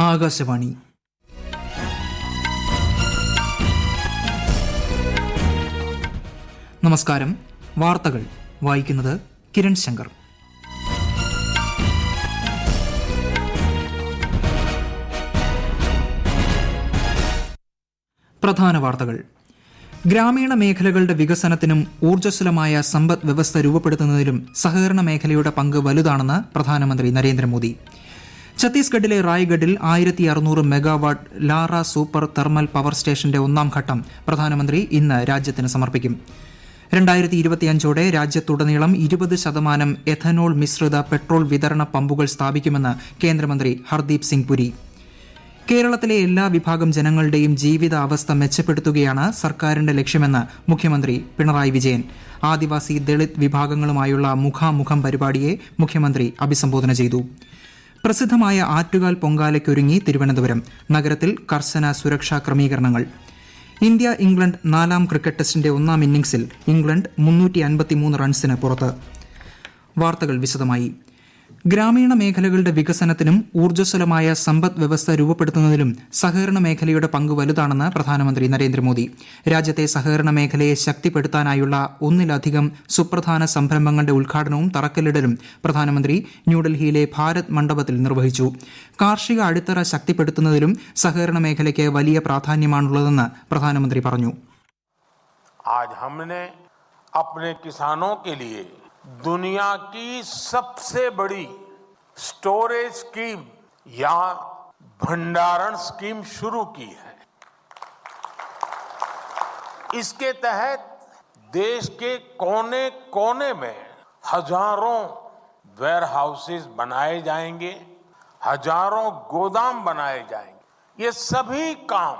ആകാശവാണി. നമസ്കാരം. വാർത്തകൾ വായിക്കുന്നത് കിരൺ ശങ്കർ. പ്രധാന വാർത്തകൾ. ഗ്രാമീണ മേഖലകളുടെ വികസനത്തിനും ഊർജ്ജസ്വലമായ സമ്പദ് വ്യവസ്ഥ രൂപപ്പെടുത്തുന്നതിലും സഹകരണ മേഖലയുടെ പങ്ക് വലുതാണെന്ന് പ്രധാനമന്ത്രി നരേന്ദ്രമോദി. ഛത്തീസ്ഗഡിലെ റായ്ഗഡിൽ 1600 megawatt Lara super thermal power സ്റ്റേഷന്റെ ഒന്നാം ഘട്ടം പ്രധാനമന്ത്രി ഇന്ന് രാജ്യത്തിന് സമർപ്പിക്കും. 2025ഓടെ രാജ്യത്തുടനീളം 20% എഥനോൾ മിശ്രിത പെട്രോൾ വിതരണ പമ്പുകൾ സ്ഥാപിക്കുമെന്ന് കേന്ദ്രമന്ത്രി ഹർദീപ് സിംഗ് പുരി. കേരളത്തിലെ എല്ലാ വിഭാഗം ജനങ്ങളുടെയും ജീവിത അവസ്ഥ മെച്ചപ്പെടുത്തുകയാണ് സർക്കാരിന്റെ ലക്ഷ്യമെന്ന് മുഖ്യമന്ത്രി പിണറായി വിജയൻ. ആദിവാസി ദളിത് വിഭാഗങ്ങളുമായുള്ള മുഖാമുഖം പരിപാടിയെ മുഖ്യമന്ത്രി അഭിസംബോധന ചെയ്തു. പ്രസിദ്ധമായ ആറ്റുകാൽ പൊങ്കാലയ്ക്കൊരുങ്ങി തിരുവനന്തപുരം. നഗരത്തിൽ കർശന സുരക്ഷാ ക്രമീകരണങ്ങൾ. ഇന്ത്യ ഇംഗ്ലണ്ട് 4ാം ക്രിക്കറ്റ് ടെസ്റ്റിന്റെ ഒന്നാം ഇന്നിംഗ്സിൽ ഇംഗ്ലണ്ട് 353 റൺസിന് പുറത്ത്. വാർത്തകൾ വിശദമായി. ഗ്രാമീണ മേഖലകളുടെ വികസനത്തിനും ഊർജ്ജസ്വലമായ സമ്പദ് വ്യവസ്ഥ രൂപപ്പെടുത്തുന്നതിലും സഹകരണ മേഖലയുടെ പങ്ക് വലുതാണെന്ന് പ്രധാനമന്ത്രി നരേന്ദ്രമോദി. രാജ്യത്തെ സഹകരണ മേഖലയെ ശക്തിപ്പെടുത്താനായുള്ള ഒന്നിലധികം സുപ്രധാന സംരംഭങ്ങളുടെ ഉദ്ഘാടനവും തറക്കല്ലിടലും പ്രധാനമന്ത്രി ന്യൂഡൽഹിയിലെ ഭാരത് മണ്ഡപത്തിൽ നിർവഹിച്ചു. കാർഷിക അടിത്തറ ശക്തിപ്പെടുത്തുന്നതിലും സഹകരണ മേഖലയ്ക്ക് വലിയ പ്രാധാന്യമാണുള്ളതെന്ന് പ്രധാനമന്ത്രി പറഞ്ഞു. दुनिया की सबसे बड़ी स्टोरेज स्कीम या भंडारण स्कीम शुरू की है. इसके तहत देश के कोने कोने में हजारों वेयर हाउसेज बनाए जाएंगे, हजारों गोदाम बनाए जाएंगे. ये सभी काम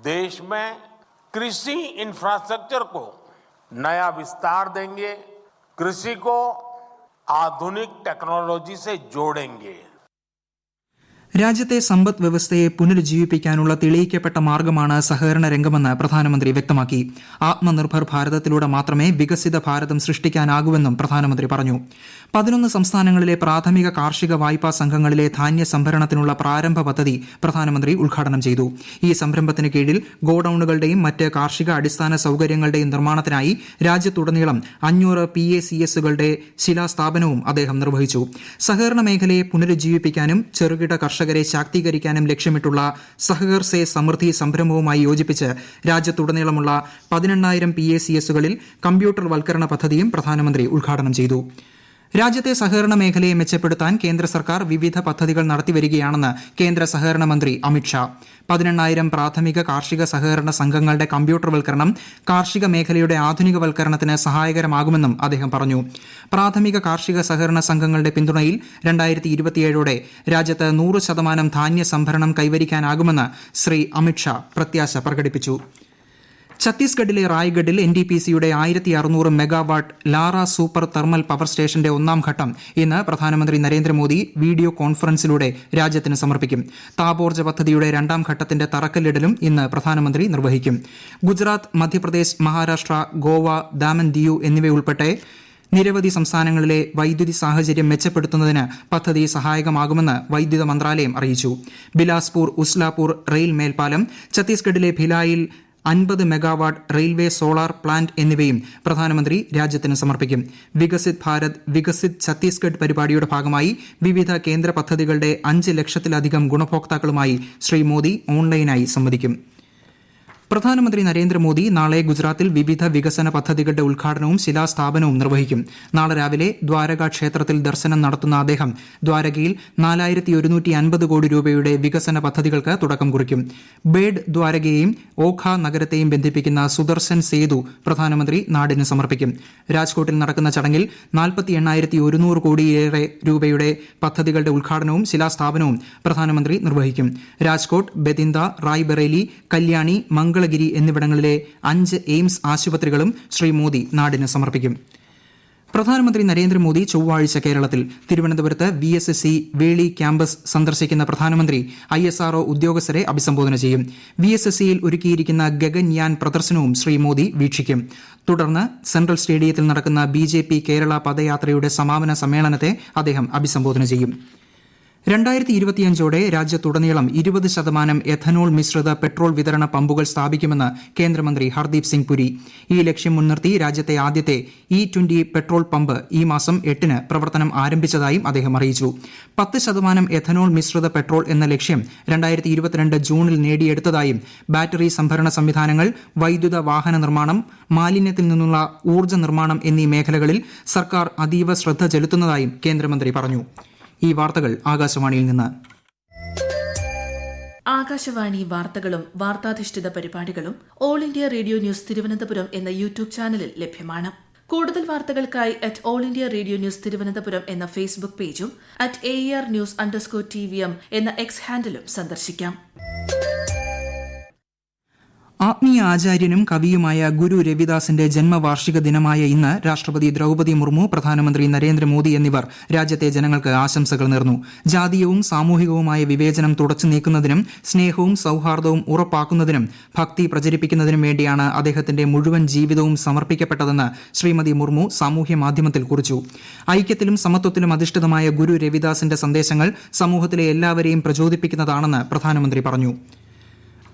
देश में कृषि इंफ्रास्ट्रक्चर को नया विस्तार देंगे, कृषि को आधुनिक टेक्नोलॉजी से जोड़ेंगे. രാജ്യത്തെ സമ്പദ് വ്യവസ്ഥയെ പുനരുജ്ജീവിപ്പിക്കാനുള്ള തെളിയിക്കപ്പെട്ട മാർഗമാണ് സഹകരണ രംഗമെന്ന് പ്രധാനമന്ത്രി വ്യക്തമാക്കി. ആത്മനിർഭർ ഭാരതത്തിലൂടെ മാത്രമേ വികസിത ഭാരതം സൃഷ്ടിക്കാനാകൂവെന്നും പ്രധാനമന്ത്രി പറഞ്ഞു. 11 സംസ്ഥാനങ്ങളിലെ പ്രാഥമിക കാർഷിക വായ്പാ സംഘങ്ങളിലെ ധാന്യ സംഭരണത്തിനുള്ള പ്രാരംഭ പദ്ധതി പ്രധാനമന്ത്രി ഉദ്ഘാടനം ചെയ്തു. ഈ സംരംഭത്തിന് കീഴിൽ ഗോഡൌണുകളുടെയും മറ്റ് കാർഷിക അടിസ്ഥാന സൌകര്യങ്ങളുടെയും നിർമ്മാണത്തിനായി രാജ്യത്തുടനീളം 500 PACSകളുടെ ശിലാസ്ഥാപനവും അദ്ദേഹം നിർവഹിച്ചു. സഹകരണ മേഖലയെ പുനരുജ്ജീവിപ്പിക്കാനും ചെറുകിട കർഷകരെ ശാക്തീകരിക്കാനും ലക്ഷ്യമിട്ടുള്ള സഹകർ സേ സമൃദ്ധി സംരംഭവുമായി യോജിപ്പിച്ച് രാജ്യത്തുടനീളമുള്ള 18,000 PACSകളിൽ കമ്പ്യൂട്ടർ വൽക്കരണ പദ്ധതിയും പ്രധാനമന്ത്രി ഉദ്ഘാടനം ചെയ്തു. രാജ്യത്തെ സഹകരണ മേഖലയെ മെച്ചപ്പെടുത്താൻ കേന്ദ്ര സർക്കാർ വിവിധ പദ്ധതികൾ നടത്തിവരികയാണെന്ന് കേന്ദ്ര സഹകരണ മന്ത്രി അമിത്ഷാ. 18,000 പ്രാഥമിക കാർഷിക സഹകരണ സംഘങ്ങളുടെ കമ്പ്യൂട്ടർവൽക്കരണം കാർഷിക മേഖലയുടെ ആധുനികവൽക്കരണത്തിന് സഹായകരമാകുമെന്നും അദ്ദേഹം പറഞ്ഞു. പ്രാഥമിക കാർഷിക സഹകരണ സംഘങ്ങളുടെ പിന്തുണയിൽ 2027ഓടെ രാജ്യത്ത് 100% ധാന്യ സംഭരണം കൈവരിക്കാനാകുമെന്ന് ശ്രീ അമിത്ഷാ പ്രത്യാശ പ്രകടിപ്പിച്ചു. ഛത്തീസ്ഗഡിലെ റായ്ഗഡിൽ NTPCയുടെ 1600 megawatt Lara super thermal power സ്റ്റേഷന്റെ ഒന്നാം ഘട്ടം ഇന്ന് പ്രധാനമന്ത്രി നരേന്ദ്രമോദി വീഡിയോ കോൺഫറൻസിലൂടെ രാജ്യത്തിന് സമർപ്പിക്കും. താപോർജ്ജ പദ്ധതിയുടെ 2ാം ഘട്ടത്തിന്റെ തറക്കല്ലിടലും ഇന്ന് പ്രധാനമന്ത്രി നിർവഹിക്കും. ഗുജറാത്ത്, മധ്യപ്രദേശ്, മഹാരാഷ്ട്ര, ഗോവ, ദാമൻ ദിയു എന്നിവയുൾപ്പെടെ നിരവധി സംസ്ഥാനങ്ങളിലെ വൈദ്യുതി സാഹചര്യം മെച്ചപ്പെടുത്തുന്നതിന് പദ്ധതി സഹായകമാകുമെന്ന് വൈദ്യുത മന്ത്രാലയം അറിയിച്ചു. ബിലാസ്പൂർ ഉസ്ലാപൂർ റെയിൽ മേൽപ്പാലം, ഛത്തീസ്ഗഡിലെ ഭിലായിൽ 50 മെഗാവാട്ട് റെയിൽവേ സോളാർ പ്ലാന്റ് എന്നിവയും പ്രധാനമന്ത്രി രാജ്യത്തിന് സമർപ്പിക്കും. വികസിത് ഭാരത് വികസിത് ഛത്തീസ്ഗഡ് പരിപാടിയുടെ ഭാഗമായി വിവിധ കേന്ദ്ര പദ്ധതികളുടെ 5 ലക്ഷത്തിലധികം ഗുണഭോക്താക്കളുമായി ശ്രീ മോദി ഓൺലൈനായി സംവദിക്കും. പ്രധാനമന്ത്രി നരേന്ദ്രമോദി നാളെ ഗുജറാത്തിൽ വിവിധ വികസന പദ്ധതികളുടെ ഉദ്ഘാടനവും ശിലാസ്ഥാപനവും നിർവഹിക്കും. നാളെ രാവിലെ ദ്വാരക ക്ഷേത്രത്തിൽ ദർശനം നടത്തുന്ന അദ്ദേഹം ദ്വാരകയിൽ 4150 കോടി രൂപയുടെ വികസന പദ്ധതികൾക്ക് തുടക്കം കുറിക്കും. ബേഡ് ദ്വാരകയെയും ഓഖ നഗരത്തെയും ബന്ധിപ്പിക്കുന്ന സുദർശൻ സേതു പ്രധാനമന്ത്രി നാടിന് സമർപ്പിക്കും. രാജ്കോട്ടിൽ നടക്കുന്ന ചടങ്ങിൽ 48,100 കോടിയേറെ രൂപയുടെ പദ്ധതികളുടെ ഉദ്ഘാടനവും ശിലാസ്ഥാപനവും പ്രധാനമന്ത്രി നിർവഹിക്കും. രാജ്കോട്ട്, ബെതിന്ദ, റായ്ബറേലി, കല്യാണി, മംഗളഗിരി എന്നിവിടങ്ങളിലെ 5 എയിംസ് ആശുപത്രികളും ശ്രീ മോദി നാടിന് സമർപ്പിക്കും. പ്രധാനമന്ത്രി നരേന്ദ്രമോദി ചൊവ്വാഴ്ച കേരളത്തിൽ തിരുവനന്തപുരത്ത് VSSC വേളി ക്യാമ്പസ് സന്ദർശിക്കുന്ന പ്രധാനമന്ത്രി ISRO ഉദ്യോഗസ്ഥരെ അഭിസംബോധന ചെയ്യും. VSSCയിൽ ഒരുക്കിയിരിക്കുന്ന ഗഗൻയാൻ പ്രദർശനവും ശ്രീ മോദി വീക്ഷിക്കും. തുടർന്ന് സെൻട്രൽ സ്റ്റേഡിയത്തിൽ നടക്കുന്ന BJP കേരള പദയാത്രയുടെ സമാപന സമ്മേളനത്തെ അദ്ദേഹം അഭിസംബോധന ചെയ്യും. 2025 രാജ്യത്തുടനീളം 20% എഥനോൾ മിശ്രിത പെട്രോൾ വിതരണ പമ്പുകൾ സ്ഥാപിക്കുമെന്ന് കേന്ദ്രമന്ത്രി ഹർദീപ് സിംഗ് പുരി. ഈ ലക്ഷ്യം മുൻനിർത്തി രാജ്യത്തെ ആദ്യത്തെ E20 പെട്രോൾ പമ്പ് ഈ മാസം 8-ന് പ്രവർത്തനം ആരംഭിച്ചതായും അദ്ദേഹം അറിയിച്ചു. 10% എഥനോൾ മിശ്രിത പെട്രോൾ എന്ന ലക്ഷ്യം 2022 ജൂണിൽ നേടിയെടുത്തതായും ബാറ്ററി സംഭരണ സംവിധാനങ്ങൾ, വൈദ്യുത വാഹന നിർമ്മാണം, മാലിന്യത്തിൽ നിന്നുള്ള ഊർജ്ജ നിർമ്മാണം എന്നീ മേഖലകളിൽ സർക്കാർ അതീവ ശ്രദ്ധ ചെലുത്തുന്നതായും കേന്ദ്രമന്ത്രി പറഞ്ഞു. ഈ വാർത്തകൾ ആകാശവാണിയിൽ നിന്ന്. ആകാശവാണി വാർത്തകളും വാർത്താധിഷ്ഠിത പരിപാടികളും all India radio news Thiruvananthapuram എന്ന യൂട്യൂബ് ചാനലിൽ ലഭ്യമാണ്. കൂടുതൽ വാർത്തകൾക്കായി @all India radio news Thiruvananthapuram എന്ന ഫേസ്ബുക്ക് പേജും @AER_News_TVM എന്ന എക്സ് ഹാൻഡിലും സന്ദർശിക്കാം. ആത്മീയ ആചാര്യനും കവിയുമായ ഗുരു രവിദാസിന്റെ ജന്മവാർഷിക ദിനമായ ഇന്ന് രാഷ്ട്രപതി ദ്രൌപദി മുർമു, പ്രധാനമന്ത്രി നരേന്ദ്രമോദി എന്നിവർ രാജ്യത്തെ ജനങ്ങൾക്ക് ആശംസകൾ നേർന്നു. ജാതീയവും സാമൂഹികവുമായ വിവേചനം തുടച്ചു നീക്കുന്നതിനും സ്നേഹവും സൌഹാർദ്ദവും ഉറപ്പാക്കുന്നതിനും ഭക്തി പ്രചരിപ്പിക്കുന്നതിനും വേണ്ടിയാണ് അദ്ദേഹത്തിന്റെ മുഴുവൻ ജീവിതവും സമർപ്പിക്കപ്പെട്ടതെന്ന് ശ്രീമതി മുർമു സാമൂഹ്യ മാധ്യമത്തിൽ കുറിച്ചു. ഐക്യത്തിലും സമത്വത്തിലും അധിഷ്ഠിതമായ ഗുരു രവിദാസിന്റെ സന്ദേശങ്ങൾ സമൂഹത്തിലെ എല്ലാവരെയും പ്രചോദിപ്പിക്കുന്നതാണെന്ന് പ്രധാനമന്ത്രി പറഞ്ഞു.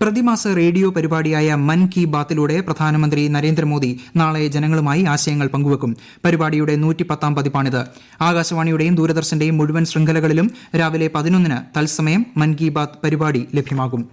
പ്രതിമാസ റേഡിയോ പരിപാടിയായ മൻ കി ബാത്തിലൂടെ പ്രധാനമന്ത്രി നരേന്ദ്രമോദി നാളെ ജനങ്ങളുമായി ആശയങ്ങൾ പങ്കുവെക്കും. പരിപാടിയുടെ 110ാം പതിപ്പാണിത്. ആകാശവാണിയുടെയും ദൂരദർശന്റെയും മുഴുവൻ ശൃംഖലകളിലും രാവിലെ 11-ന് തത്സമയം മൻ കി ബാത്ത് പരിപാടി ലഭ്യമാകും.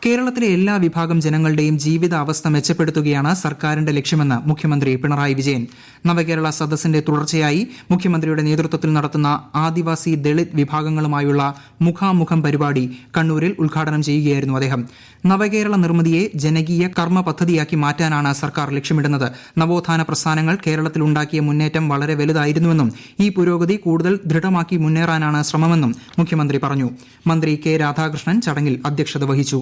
കേരളത്തിലെ എല്ലാ വിഭാഗം ജനങ്ങളുടെയും ജീവിതാവസ്ഥ മെച്ചപ്പെടുത്തുകയാണ് സർക്കാരിന്റെ ലക്ഷ്യമെന്ന് മുഖ്യമന്ത്രി പിണറായി വിജയൻ. നവകേരള സദസ്സിന്റെ തുടർച്ചയായി മുഖ്യമന്ത്രിയുടെ നേതൃത്വത്തിൽ നടത്തുന്ന ആദിവാസി ദളിത് വിഭാഗങ്ങളുമായുള്ള മുഖാമുഖം പരിപാടി കണ്ണൂരിൽ ഉദ്ഘാടനം ചെയ്യുകയായിരുന്നു അദ്ദേഹം. നവകേരള നിർമ്മിതിയെ ജനകീയ കർമ്മ പദ്ധതിയാക്കി മാറ്റാനാണ് സർക്കാർ ലക്ഷ്യമിടുന്നത്. നവോത്ഥാന പ്രസ്ഥാനങ്ങൾ കേരളത്തിൽ ഉണ്ടാക്കിയ മുന്നേറ്റം വളരെ വലുതായിരുന്നുവെന്നും ഈ പുരോഗതി കൂടുതൽ ദൃഢമാക്കി മുന്നേറാനാണ് ശ്രമമെന്നും മുഖ്യമന്ത്രി പറഞ്ഞു. മന്ത്രി കെ രാധാകൃഷ്ണൻ ചടങ്ങിൽ അധ്യക്ഷത വഹിച്ചു.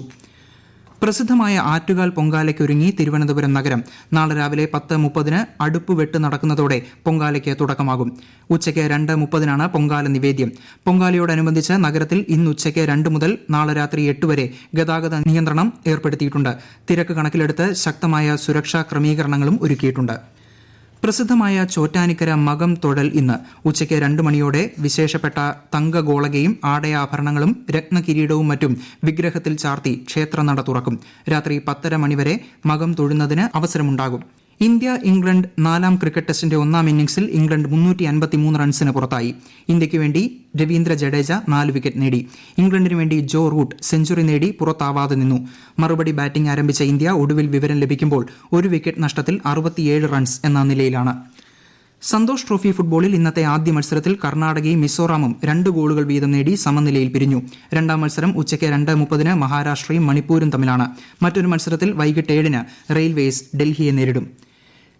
പ്രസിദ്ധമായ ആറ്റുകാൽ പൊങ്കാലയ്ക്കൊരുങ്ങി തിരുവനന്തപുരം നഗരം. നാളെ രാവിലെ 10:30-ന് അടുപ്പുവെട്ട് നടക്കുന്നതോടെ പൊങ്കാലയ്ക്ക് തുടക്കമാകും. ഉച്ചയ്ക്ക് 2:30-നാണ് പൊങ്കാല നിവേദ്യം. പൊങ്കാലയോടനുബന്ധിച്ച് നഗരത്തിൽ ഇന്ന് ഉച്ചയ്ക്ക് 2 മുതൽ നാളെ രാത്രി 8 വരെ ഗതാഗത നിയന്ത്രണം ഏർപ്പെടുത്തിയിട്ടുണ്ട്. തിരക്ക് കണക്കിലെടുത്ത് ശക്തമായ സുരക്ഷാ ക്രമീകരണങ്ങളും ഒരുക്കിയിട്ടുണ്ട്. പ്രസിദ്ധമായ ചോറ്റാനിക്കര മകം തൊഴൽ ഇന്ന് ഉച്ചയ്ക്ക് 2 മണിയോടെ വിശേഷപ്പെട്ട തങ്കഗോളകയും ആടയാഭരണങ്ങളും രത്നകിരീടവും മറ്റും വിഗ്രഹത്തിൽ ചാർത്തി ക്ഷേത്രനട തുറക്കും. രാത്രി 10:30 മണിവരെ മകം തൊഴുന്നതിന് അവസരമുണ്ടാകും. ഇന്ത്യ ഇംഗ്ലണ്ട് 4ാം ക്രിക്കറ്റ് ടെസ്റ്റിന്റെ 1ാം ഇന്നിംഗ്സിൽ ഇംഗ്ലണ്ട് 353 റൺസിന് പുറത്തായി. ഇന്ത്യയ്ക്ക് വേണ്ടി രവീന്ദ്ര ജഡേജ 4 വിക്കറ്റ് നേടി. ഇംഗ്ലണ്ടിന് വേണ്ടി ജോ റൂട്ട് സെഞ്ചുറി നേടി പുറത്താവാതെ നിന്നു. മറുപടി ബാറ്റിംഗ് ആരംഭിച്ച ഇന്ത്യ ഒടുവിൽ വിവരം ലഭിക്കുമ്പോൾ 1 വിക്കറ്റ് നഷ്ടത്തിൽ 67 റൺസ് എന്ന നിലയിലാണ്. സന്തോഷ് ട്രോഫി ഫുട്ബോളിൽ ഇന്നത്തെ ആദ്യ മത്സരത്തിൽ കർണാടകയും മിസോറാമും 2 ഗോളുകൾ വീതം നേടി സമനിലയിൽ പിരിഞ്ഞു. രണ്ടാം മത്സരം ഉച്ചയ്ക്ക് 2:30-ന് മഹാരാഷ്ട്രയും മണിപ്പൂരും തമ്മിലാണ്. മറ്റൊരു മത്സരത്തിൽ വൈകിട്ട് 7-ന് റെയിൽവേസ് ഡൽഹിയെ നേരിടും.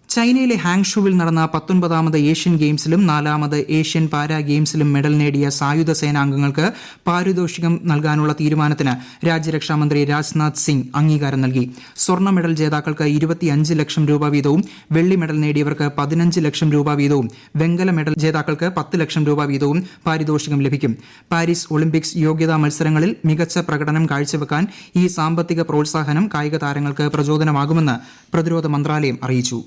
ചൈനയിലെ ഹാങ്ഷുവിൽ നടന്ന 19ാമത് ഏഷ്യൻ ഗെയിംസിലും 4ാമത് ഏഷ്യൻ പാരാ ഗെയിംസിലും മെഡൽ നേടിയ സായുധ സേനാംഗങ്ങൾക്ക് പാരിതോഷികം നൽകാനുള്ള തീരുമാനത്തിന് രാജ്യരക്ഷാമന്ത്രി രാജ്നാഥ് സിംഗ് അംഗീകാരം നൽകി. സ്വർണ്ണ മെഡൽ ജേതാക്കൾക്ക് 25 ലക്ഷം രൂപ വീതവും വെള്ളി മെഡൽ നേടിയവർക്ക് 15 ലക്ഷം രൂപ വീതവും വെങ്കല മെഡൽ ജേതാക്കൾക്ക് 10 ലക്ഷം രൂപ വീതവും പാരിതോഷികം ലഭിക്കും. പാരീസ് ഒളിമ്പിക്സ് യോഗ്യതാ മത്സരങ്ങളിൽ മികച്ച പ്രകടനം കാഴ്ചവെക്കാൻ ഈ സാമ്പത്തിക പ്രോത്സാഹനം കായിക താരങ്ങൾക്ക് പ്രചോദനമാകുമെന്ന് പ്രതിരോധ മന്ത്രാലയം അറിയിച്ചു.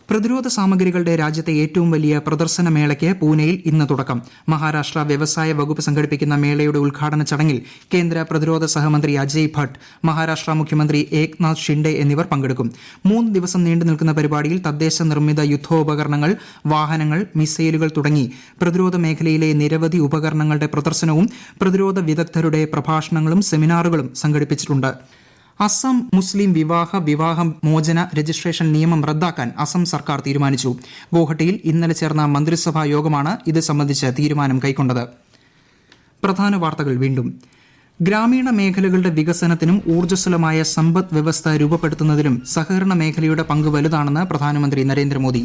പ്രതിരോധ സാമഗ്രികളുടെ രാജ്യത്തെ ഏറ്റവും വലിയ പ്രദർശന മേളയ്ക്ക് പൂനെയിൽ ഇന്ന് തുടക്കം. മഹാരാഷ്ട്ര വ്യവസായ വകുപ്പ് സംഘടിപ്പിക്കുന്ന മേളയുടെ ഉദ്ഘാടന ചടങ്ങിൽ കേന്ദ്ര പ്രതിരോധ സഹമന്ത്രി അജയ് ഭട്ട്, മഹാരാഷ്ട്ര മുഖ്യമന്ത്രി ഏക്നാഥ് ഷിൻഡെ എന്നിവർ പങ്കെടുക്കും. 3 ദിവസം നീണ്ടു നിൽക്കുന്ന പരിപാടിയിൽ തദ്ദേശ നിർമ്മിത യുദ്ധോപകരണങ്ങൾ, വാഹനങ്ങൾ, മിസൈലുകൾ തുടങ്ങി പ്രതിരോധ മേഖലയിലെ നിരവധി ഉപകരണങ്ങളുടെ പ്രദർശനവും പ്രതിരോധ വിദഗ്ധരുടെ പ്രഭാഷണങ്ങളും സെമിനാറുകളും സംഘടിപ്പിച്ചിട്ടുണ്ട്. അസം മുസ്ലിം വിവാഹ മോചന രജിസ്ട്രേഷൻ നിയമം റദ്ദാക്കാൻ അസം സർക്കാർ തീരുമാനിച്ചു. ഗുവാഹട്ടിയിൽ ഇന്നലെ ചേർന്ന മന്ത്രിസഭാ യോഗമാണ് ഇത് സംബന്ധിച്ച് തീരുമാനം കൈക്കൊണ്ടത്. പ്രധാന വാർത്തകൾ വീണ്ടും. ഗ്രാമീണ മേഖലകളുടെ വികസനത്തിനും ഊർജ്ജസ്വലമായ സമ്പദ് വ്യവസ്ഥ രൂപപ്പെടുത്തുന്നതിലും സഹകരണ മേഖലയുടെ പങ്ക് വലുതാണെന്ന് പ്രധാനമന്ത്രി നരേന്ദ്രമോദി.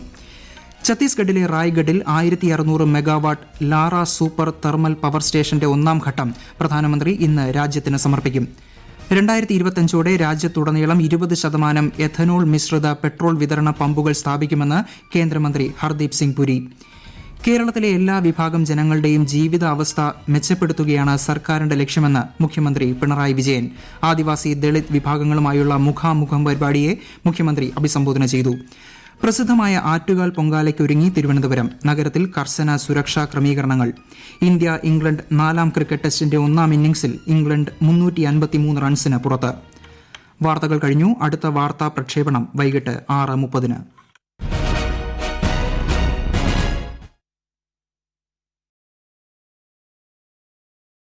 ഛത്തീസ്ഗഡിലെ റായ്ഗഡിൽ 1600 megawatt Lara super thermal power സ്റ്റേഷന്റെ 1ാം ഘട്ടം പ്രധാനമന്ത്രി ഇന്ന് രാജ്യത്തിന് സമർപ്പിക്കും. 2025 രാജ്യത്തുടനീളം 20% എഥനോൾ മിശ്രിത പെട്രോൾ വിതരണ പമ്പുകൾ സ്ഥാപിക്കുമെന്ന് കേന്ദ്രമന്ത്രി ഹർദീപ് സിംഗ് പുരി. കേരളത്തിലെ എല്ലാ വിഭാഗം ജനങ്ങളുടെയും ജീവിതാവസ്ഥ മെച്ചപ്പെടുത്തുകയാണ് സർക്കാരിന്റെ ലക്ഷ്യമെന്ന് മുഖ്യമന്ത്രി പിണറായി വിജയൻ. ആദിവാസി ദളിത് വിഭാഗങ്ങളുമായുള്ള മുഖാമുഖം പരിപാടിയെ മുഖ്യമന്ത്രി അഭിസംബോധന ചെയ്തു. പ്രസിദ്ധമായ ആറ്റുകാൽ പൊങ്കാലയ്ക്കൊരുങ്ങി തിരുവനന്തപുരം. നഗരത്തിൽ കർശന സുരക്ഷാ ക്രമീകരണങ്ങൾ. ഇന്ത്യ ഇംഗ്ലണ്ട് 4ാം ക്രിക്കറ്റ് ടെസ്റ്റിന്റെ 1ാം ഇന്നിംഗ്സിൽ ഇംഗ്ലണ്ട് 353 റൺസിന് പുറത്ത്. വാർത്തകൾ കഴിഞ്ഞു. അടുത്ത വാർത്താ പ്രക്ഷേപണം വൈകിട്ട് 6:30.